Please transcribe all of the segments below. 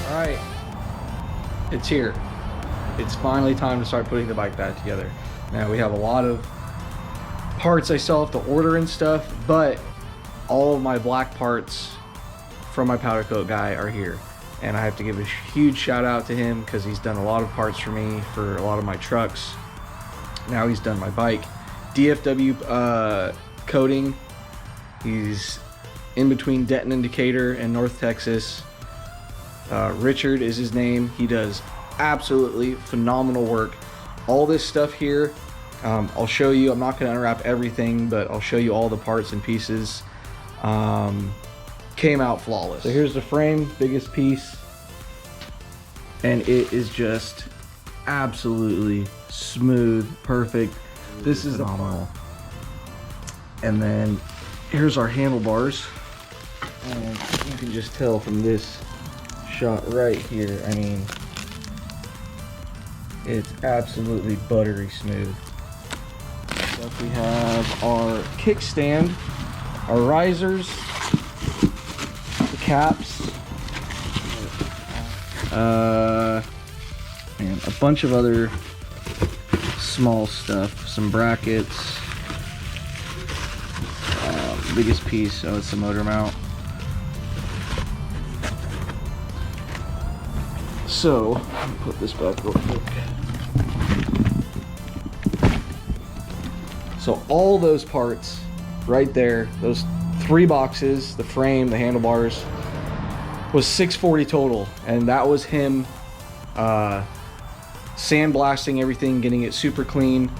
All right, it's here. It's finally time to start putting the bike back together. Now we have a lot of parts I still have to order and stuff, but all of my black parts from my powder coat guy are here. And I have to give a huge shout out to him because he's done a lot of parts for me for a lot of my trucks. Now he's done my bike. DFW coating. He's in between Denton and Decatur and North Texas. Richard is his name. He does absolutely phenomenal work. All this stuff here, I'll show you. I'm not going to unwrap everything, but I'll show you all the parts and pieces. Came out flawless. So here's the frame, biggest piece, and it is just absolutely smooth, perfect. This is phenomenal. And then here's our handlebars, and you can just tell from this shot right here, I mean, it's absolutely buttery smooth. Next we have our kickstand, our risers, the caps, and a bunch of other small stuff, some brackets. Biggest piece, oh, it's the motor mount. So, let me put this back real quick. So all those parts right there, those 3 boxes, the frame, the handlebars, was $640 total. And that was him sandblasting everything, getting it super clean,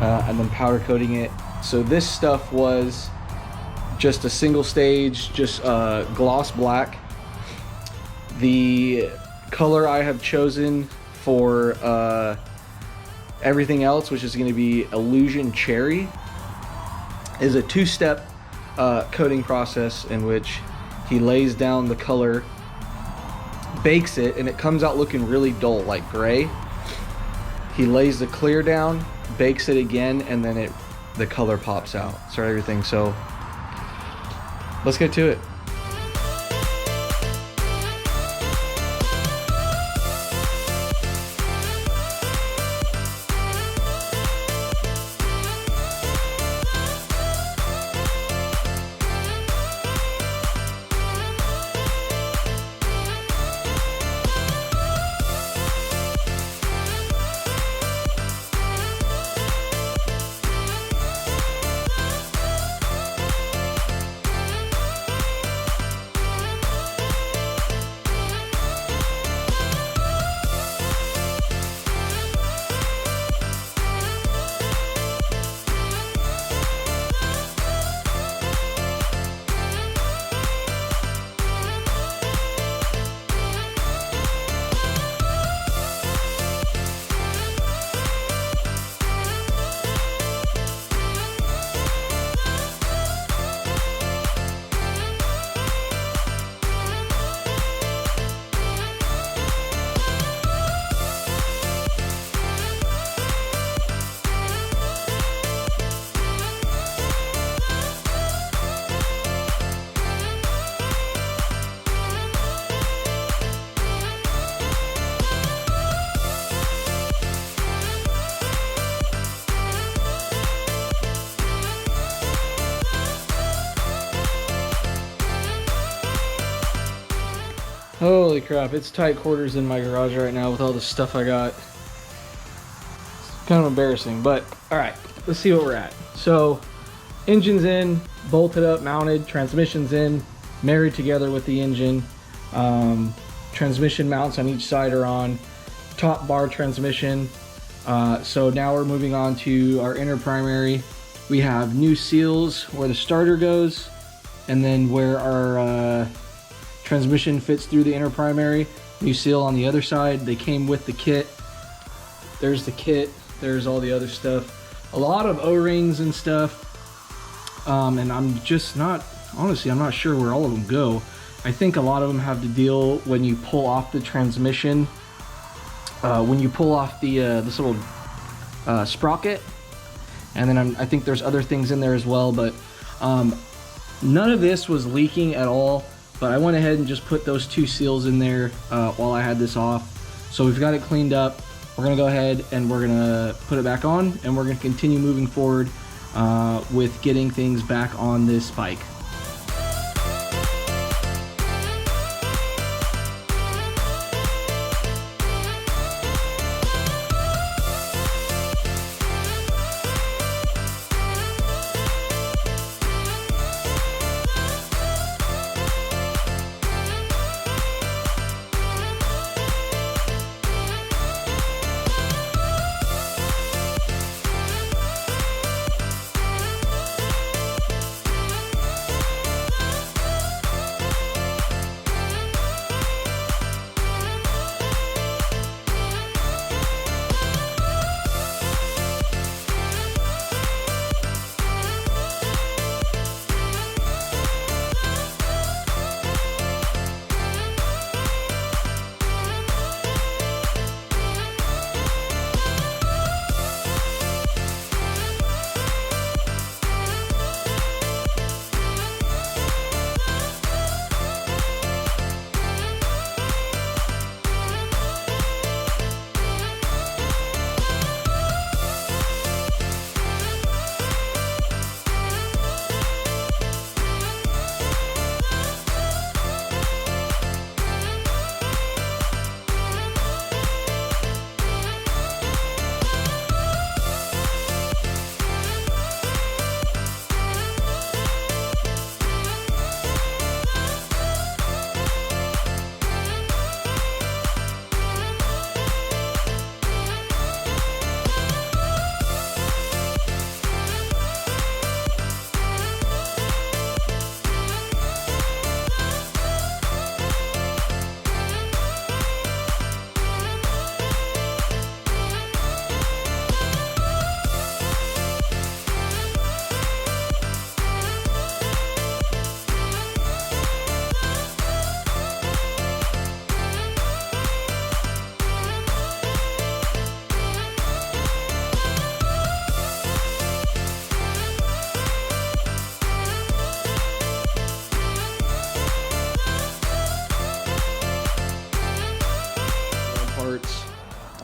and then powder coating it. So this stuff was just a single stage, just gloss black. The color I have chosen for everything else, which is going to be Illusion Cherry, is a 2-step coating process in which he lays down the color, bakes it, and it comes out looking really dull, like gray. He lays the clear down, bakes it again, and then the color pops out. So everything. So let's get to it. Holy crap, it's tight quarters in my garage right now with all the stuff I got. It's kind of embarrassing, but all right, let's see what we're at. So, engine's in, bolted up, mounted, transmission's in, married together with the engine. Transmission mounts on each side are on, top bar transmission. So now we're moving on to our inner primary. We have new seals where the starter goes, and then where our transmission fits through the inner primary. New seal on the other side. They came with the kit. There's the kit. There's all the other stuff. A lot of O-rings and stuff. And I'm just not, honestly, I'm not sure where all of them go. I think a lot of them have to deal when you pull off the transmission. When you pull off the this little sprocket. And then I think there's other things in there as well, but none of this was leaking at all. but I went ahead and just put those 2 seals in there while I had this off. So we've got it cleaned up. We're gonna go ahead and we're gonna put it back on, and we're gonna continue moving forward with getting things back on this bike.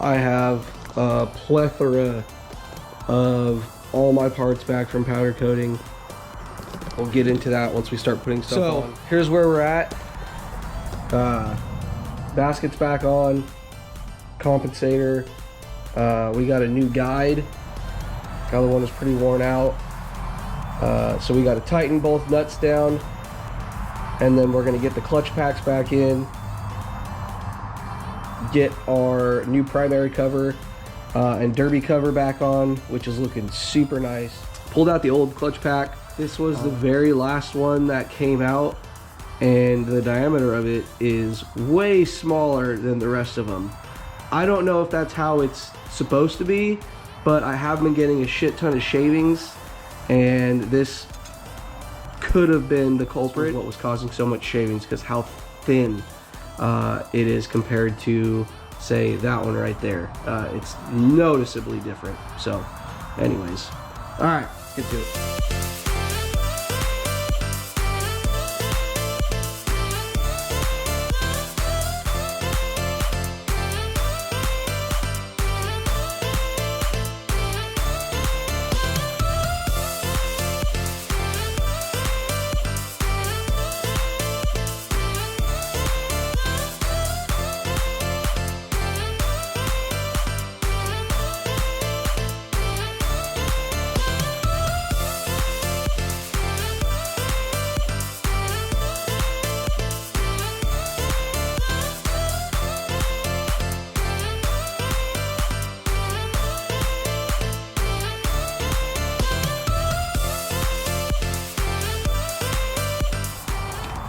I have a plethora of all my parts back from powder coating. We'll get into that once we start putting stuff on. Here's where we're at. Basket's back on, compensator. We got a new guide. The other one is pretty worn out. So we got to tighten both nuts down, and then we're gonna get the clutch packs back in, get our new primary cover and derby cover back on, which is looking super nice. Pulled out the old clutch pack. This was the very last one that came out, and the diameter of it is way smaller than the rest of them. I don't know if that's how it's supposed to be, but I have been getting a shit ton of shavings, and this could have been the culprit. What was causing so much shavings, because how thin it is compared to, say, that one right there. It's noticeably different. So anyways, all right, let's get to it.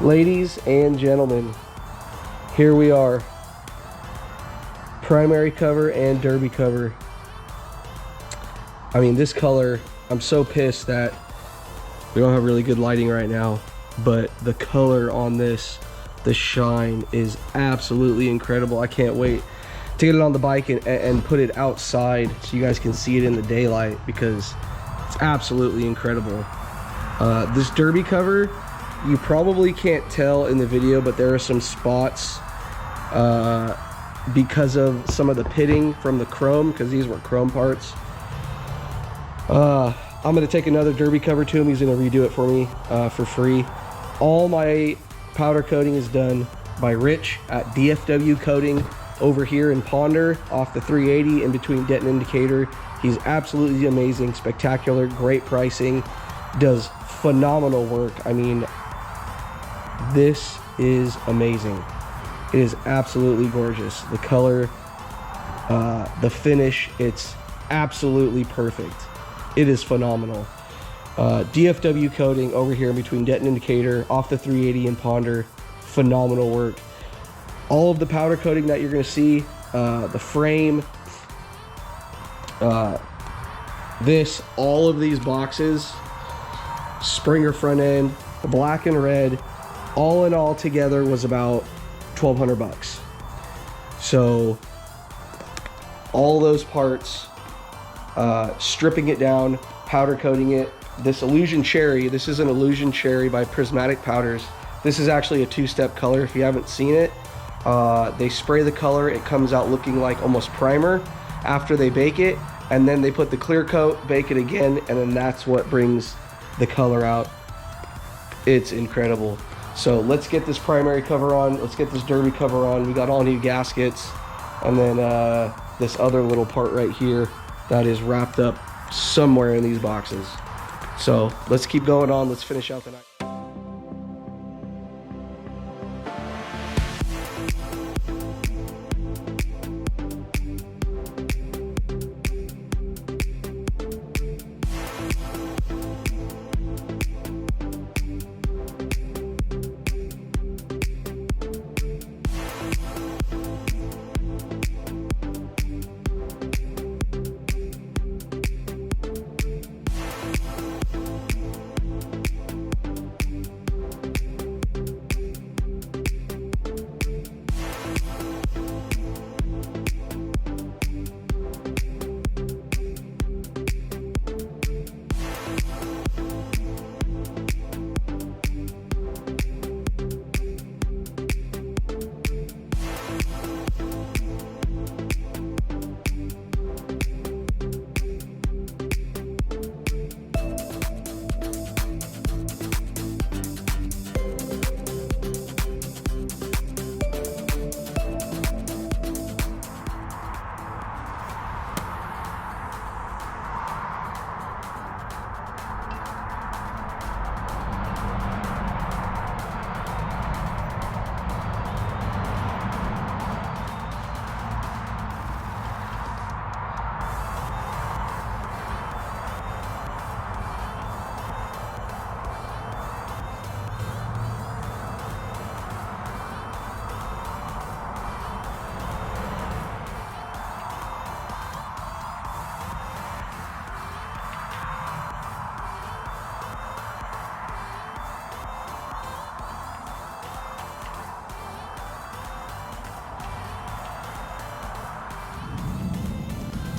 Ladies and gentlemen, here we are. Primary cover and derby cover. I mean, this color, I'm so pissed that we don't have really good lighting right now, but the color on this, the shine, is absolutely incredible. I can't wait to get it on the bike and put it outside so you guys can see it in the daylight, because it's absolutely incredible. This derby cover You probably can't tell in the video, but there are some spots because of some of the pitting from the chrome, because these were chrome parts. I'm gonna take another derby cover to him. He's gonna redo it for me for free. All my powder coating is done by Rich at DFW Coating over here in Ponder off the 380 in between Denton Indicator. He's absolutely amazing, spectacular, great pricing, does phenomenal work. I mean, this is amazing. It is absolutely gorgeous. The color, the finish, it's absolutely perfect. It is phenomenal. DFW Coating over here in between Denton Indicator off the 380 and Ponder. Phenomenal work. All of the powder coating that you're going to see, the frame, all of these boxes, Springer front end, the black and red, all in all together was about 1,200 bucks. So all those parts, stripping it down, powder coating it. This Illusion Cherry, this is an Illusion Cherry by Prismatic Powders. This is actually a two-step color if you haven't seen it. They spray the color, it comes out looking like almost primer after they bake it, and then they put the clear coat, bake it again, and then that's what brings the color out. It's incredible. So let's get this primary cover on, let's get this derby cover on. We got all new gaskets, and then this other little part right here that is wrapped up somewhere in these boxes. So let's keep going on, let's finish out the night.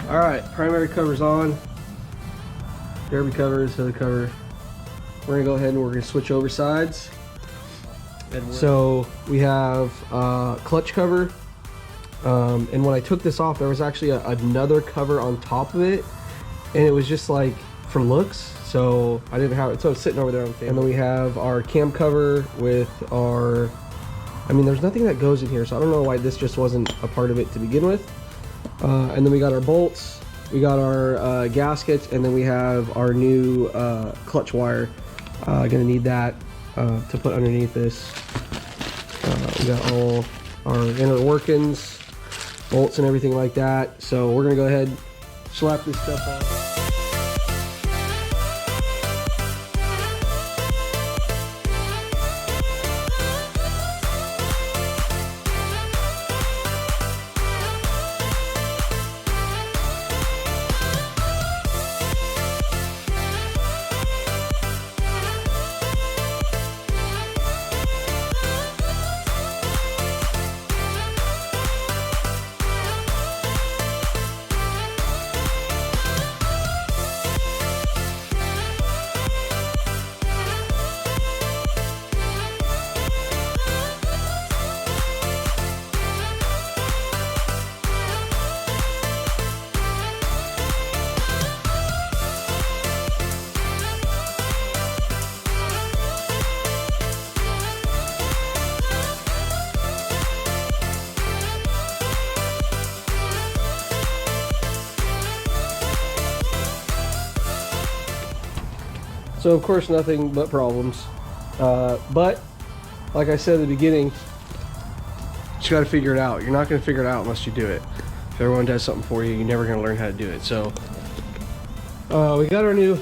All right, primary cover's on. Derby cover, hood cover. We're gonna go ahead and we're gonna switch over sides. So we have clutch cover. And when I took this off, there was actually another cover on top of it. And it was just like for looks. So I didn't have it, so it's sitting over there on the table. And then we have our cam cover with our, I mean, there's nothing that goes in here. So I don't know why this just wasn't a part of it to begin with. And then we got our bolts, we got our gaskets, and then we have our new clutch wire. Gonna need that to put underneath this. We got all our inner workings, bolts and everything like that. So we're gonna go ahead, slap this stuff on. So of course nothing but problems. But like I said at the beginning, you got to figure it out. You're not going to figure it out unless you do it. If everyone does something for you, you're never going to learn how to do it. So we got our new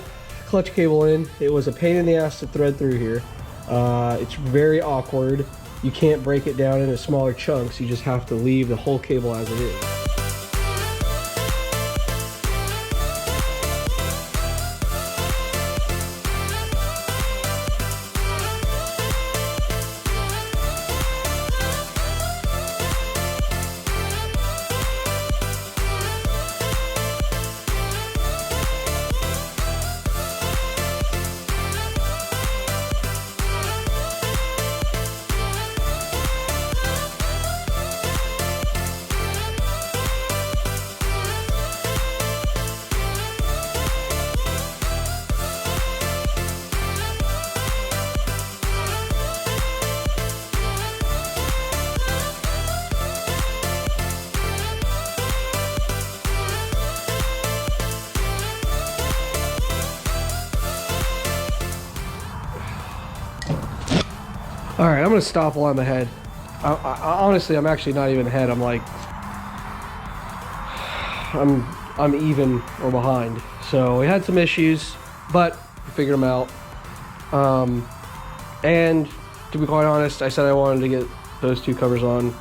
clutch cable in. It was a pain in the ass to thread through here. It's very awkward. You can't break it down into smaller chunks. You just have to leave the whole cable as it is. All right, I'm gonna stop while I'm ahead. Honestly, I'm actually not even ahead. I'm like, I'm even or behind. So we had some issues, but we figured them out. And to be quite honest, I said I wanted to get those two covers on.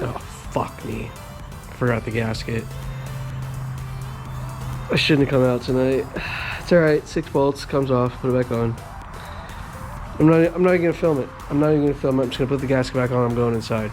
Oh, fuck me. I forgot the gasket. I shouldn't have come out tonight. It's all right, 6 bolts, comes off, put it back on. I'm not even gonna film it. I'm just gonna put the gasket back on. I'm going inside.